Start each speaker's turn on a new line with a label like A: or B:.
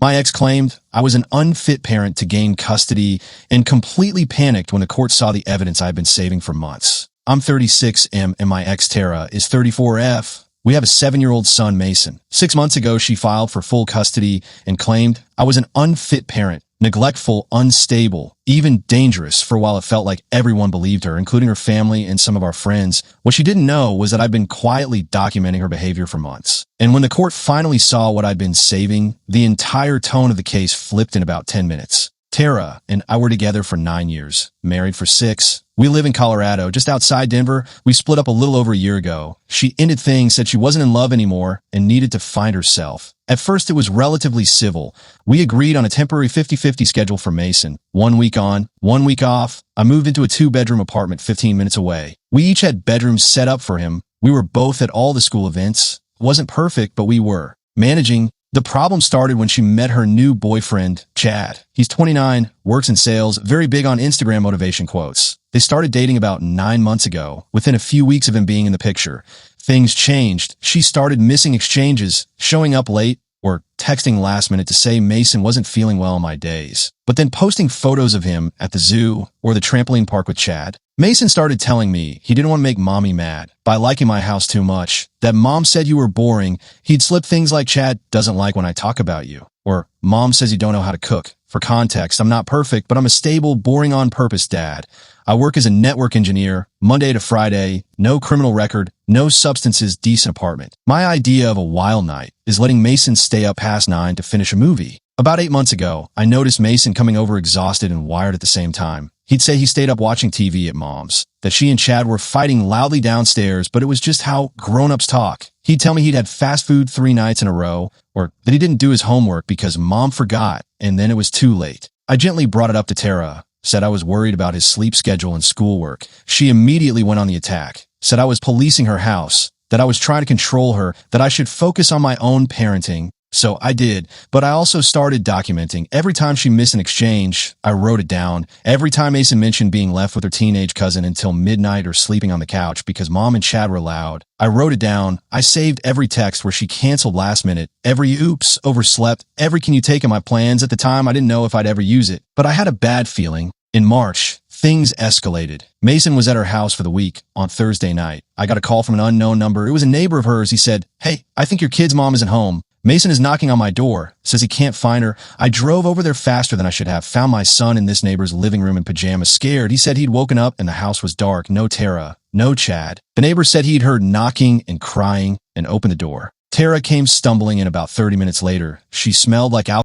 A: My ex claimed I was an unfit parent to gain custody and completely panicked when the court saw the evidence I had been saving for months. I'm 36M and my ex Tara is 34F. We have a 7-year-old son, Mason. 6 months ago, she filed for full custody and claimed I was an unfit parent, neglectful, unstable, even dangerous for a while. It felt like everyone believed her, including her family and some of our friends. What she didn't know was that I'd been quietly documenting her behavior for months. And when the court finally saw what I'd been saving, the entire tone of the case flipped in about 10 minutes. Tara and I were together for 9 years, married for 6. We live in Colorado, just outside Denver. We split up a little over a year ago. She ended things, said she wasn't in love anymore, and needed to find herself. At first, it was relatively civil. We agreed on a temporary 50-50 schedule for Mason. 1 week on, 1 week off. I moved into a 2-bedroom apartment 15 minutes away. We each had bedrooms set up for him. We were both at all the school events. It wasn't perfect, but we were. Managing. The problem started when she met her new boyfriend, Chad. He's 29, works in sales, very big on Instagram motivation quotes. They started dating about 9 months ago. Within a few weeks of him being in the picture, things changed. She started missing exchanges, showing up late, or texting last minute to say Mason wasn't feeling well on my days, but then posting photos of him at the zoo or the trampoline park with Chad. Mason started telling me he didn't want to make mommy mad by liking my house too much, that mom said you were boring. He'd slip things like Chad doesn't like when I talk about you, or mom says you don't know how to cook. For context, I'm not perfect, but I'm a stable, boring on purpose dad. I work as a network engineer, Monday to Friday, no criminal record, no substances, decent apartment. My idea of a wild night is letting Mason stay up past 9 to finish a movie. About 8 months ago, I noticed Mason coming over exhausted and wired at the same time. He'd say he stayed up watching TV at mom's, that she and Chad were fighting loudly downstairs, but it was just how grown-ups talk. He'd tell me he'd had fast food 3 nights in a row, or that he didn't do his homework because mom forgot, and then it was too late. I gently brought it up to Tara, said I was worried about his sleep schedule and schoolwork. She immediately went on the attack, said I was policing her house, that I was trying to control her, that I should focus on my own parenting. So I did, but I also started documenting. Every time she missed an exchange, I wrote it down. Every time Mason mentioned being left with her teenage cousin until midnight or sleeping on the couch because mom and Chad were loud, I wrote it down. I saved every text where she canceled last minute, every oops, overslept, every can you take in my plans. At the time, I didn't know if I'd ever use it, but I had a bad feeling. In March, things escalated. Mason was at her house for the week on Thursday night. I got a call from an unknown number. It was a neighbor of hers. He said, "Hey, I think your kid's mom isn't home. Mason is knocking on my door, says he can't find her." I drove over there faster than I should have, found my son in this neighbor's living room in pajamas, scared. He said he'd woken up and the house was dark, no Tara, no Chad. The neighbor said he'd heard knocking and crying and opened the door. Tara came stumbling in about 30 minutes later. She smelled like alcohol.